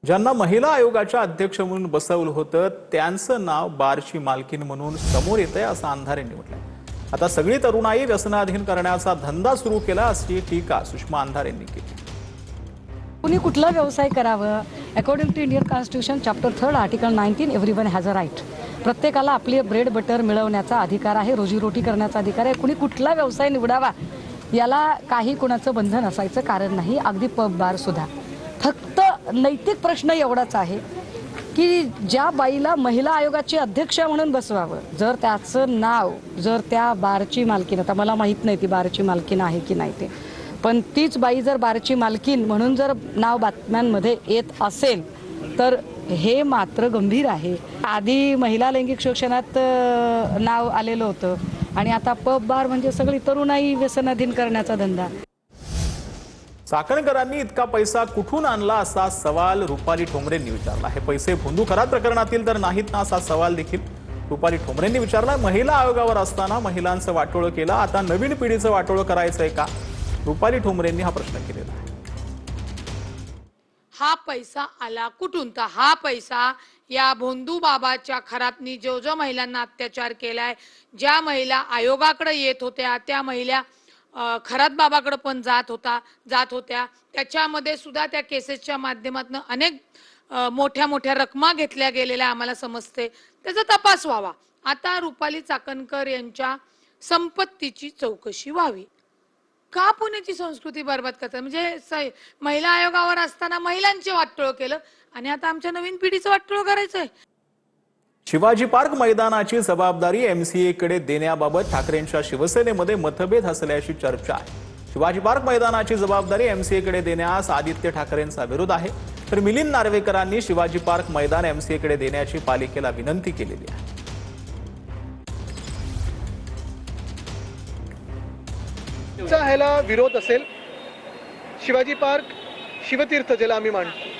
ज्यांना महिला आयोगाच्या अध्यक्ष म्हणून बसवलं होतं त्यांचं नाव बारची मालकीण म्हणून समोर येतंय असं अंधारेंनी म्हटलंय। आता सगळी तरुणाई व्यसनाधीन करण्याचा धंदा सुरू केला अशी टीका सुषमा अंधारेंनी केली। कुणी कुठला व्यवसाय करावा according to Indian constitution chapter 3 article 19 everyone has a right. प्रत्येकाला आपली ब्रेड बटर मिळवण्याचा अधिकार आहे, रोजीरोटी करण्याचा अधिकार आहे। कुणी कुठला व्यवसाय निवडावा याला काही कुणाचं बंधन असायचं कारण नाही। अगदी पब बार सुद्धा फक्त नैतिक प्रश्न एवढाच आहे की ज्या बाईला महिला आयोगाची अध्यक्ष म्हणून बसवावं, जर त्याचं नाव जर त्या बारची मालकीण, आता मला माहित नाही ती बारची मालकीण आहे की नाही ते, पण तीच बाई जर बारची मालकीण म्हणून जर नाव बातम्यांमध्ये येत असेल तर हे मात्र गंभीर आहे। आधी महिला लैंगिक शोषणात नाव आलेलं होतं आणि आता पब बार म्हणजे सगळी तरुणाई व्यसनाधीन करण्याचा धंदा। चाकणकरांनी इतका पैसा कुठून आणला असा सवाल रुपाली ठोंबरेंनी विचारला। हे पैसे भोंदू खरात प्रकरणातील तर नाहीत ना असा सवाल देखील रुपाली ठोंबरेंनी विचारला। महिला आयोगावर असताना महिलांचं वाटोळं केलं, आता नवीन पिढीचं वाटोळं करायचंय का? रुपाली ठोंबरेंनी हा प्रश्न केलेला आहे। हा पैसा आला कुठून? तर हा पैसा या भोंदू बाबाच्या खरातनी जो महिलांना अत्याचार केलाय, ज्या महिला आयोगाकडे येत होत्या त्या महिला खरात बाबाकडे पण जात होत्या, त्याच्यामध्ये सुद्धा त्या केसेसच्या माध्यमातून अनेक मोठ्या रकमा घेतल्या गेलेल्या आम्हाला समजते। त्याचा तपास व्हावा। आता रुपाली चाकणकर यांच्या संपत्तीची चौकशी व्हावी। का पुण्याची संस्कृती बरबाद करतात? म्हणजे महिला आयोगावर असताना महिलांचे वाटोळं केलं आणि आता आमच्या नवीन पिढीचं वाटोळं करायचंय। शिवाजी पार्क मैदानाची जबाबदारी एमसीए कडे देण्याबाबत ठाकरेंच्या शिवसेनेमध्ये मतभेद असल्याची चर्चा आहे। शिवाजी पार्क मैदानाची जबाबदारी एमसीए कडे देण्यास आदित्य ठाकरेंचा विरोध आहे, तर मिलिंद नार्वेकरांनी शिवाजी पार्क मैदान एमसीए कडे देण्याची पालिकेला विनंती केलेली आहे। ह्याला विरोध असेल, शिवाजी पार्क शिवतीर्थ ज्याला आम्ही मानतो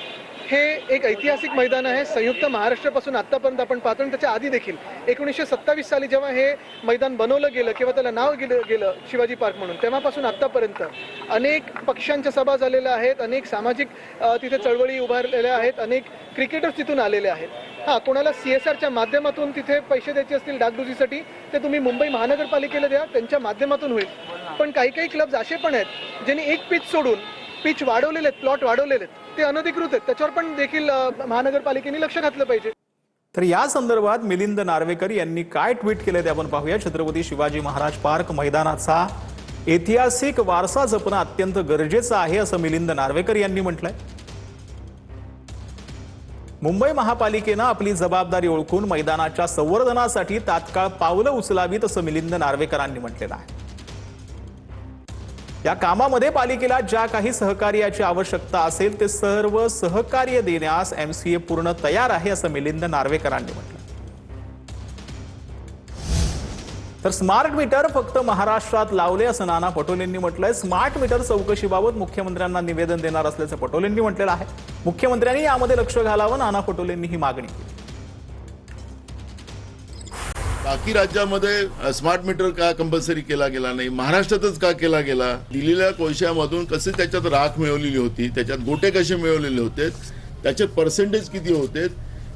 हे एक ऐतिहासिक मैदान आहे। संयुक्त महाराष्ट्रापासून आतापर्यंत आपण पाहतो आणि त्याच्या आधी देखील 1927 साली जेव्हा हे मैदान बनवलं गेलं किंवा त्याला नाव गेलं शिवाजी पार्क म्हणून, तेव्हापासून आतापर्यंत अनेक पक्षांच्या सभा झालेल्या आहेत, अनेक सामाजिक तिथे चळवळी उभारलेल्या आहेत, अनेक क्रिकेटर्स तिथून आलेले आहेत। हां, कोणाला CSRच्या माध्यमातून तिथे पैसे द्यायचे असतील डागडुजीसाठी ते तुम्ही मुंबई महानगरपालिकेला द्या, त्यांच्या माध्यमातून होईल। पण काही क्लब्स असे पण आहेत ज्यांनी एक पिच सोडून पिच वाढवलेले आहेत, प्लॉट वाढवलेले आहेत, ते अनधिकृत आहेत, त्याच्यावर पण देखील महानगरपालिकेने लक्ष घातलं पाहिजे। तर या संदर्भात मिलिंद नार्वेकर यांनी काय ट्विट केले ते आपण पाहूया। छत्रपती शिवाजी महाराज पार्क मैदानाचा ऐतिहासिक वारसा जपणं अत्यंत गरजेचं आहे असं मिलिंद नार्वेकर यांनी म्हटलंय। मुंबई महापालिकेनं आपली जबाबदारी ओळखून मैदानाच्या संवर्धनासाठी तात्काळ पावलं उचलावीत असं मिलिंद नार्वेकरांनी म्हटलेलं आहे। या कामामध्ये पालिकेला ज्या काही सहकार्याची आवश्यकता असेल ते सर्व सहकार्य देण्यास एमसीए पूर्ण तयार आहे असं मिलिंद नार्वेकरांनी म्हटलं। तर स्मार्ट मीटर फक्त महाराष्ट्रात लावले असं नाना पटोलेंनी म्हटलंय। स्मार्ट मीटर चौकशीबाबत मुख्यमंत्र्यांना निवेदन देणार असल्याचं पटोलेंनी म्हटलेलं आहे। मुख्यमंत्र्यांनी यामध्ये लक्ष घालावं, नाना पटोलेंनी ही मागणी केली। बाकी राज्यामध्ये स्मार्ट मीटर का कंपल्सरी केला गेला नाही, महाराष्ट्रातच का केला गेला? दिलेल्या कोळशामधून कसे त्याच्यात राख मिळवलेली होती, त्याच्यात गोटे कसे मिळवलेले होते, त्याचे पर्सेंटेज किती होते,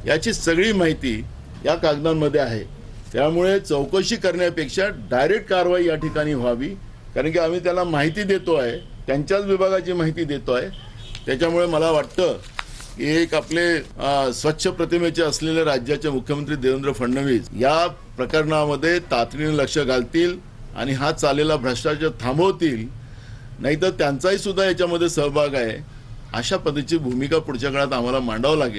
याची सगळी माहिती या कागदांमध्ये आहे। त्यामुळे चौकशी करण्यापेक्षा डायरेक्ट कारवाई या ठिकाणी व्हावी, कारण की आम्ही त्याला माहिती देतो आहे, त्यांच्याच विभागाची माहिती देतो आहे। त्याच्यामुळे मला वाटतं की एक आपले स्वच्छ प्रतिमेचे असलेले राज्याचे मुख्यमंत्री देवेंद्र फडणवीस या प्रकरणामध्ये तातडीने लक्ष घालतील आणि हा चाललेला भ्रष्टाचार थांबवतील, नाहीतर त्यांचाही सुद्धा याच्यामध्ये सहभाग आहे। अशा पद्धतीची भूमिका पुढच्या काळात आम्हाला मांडावं लागेल।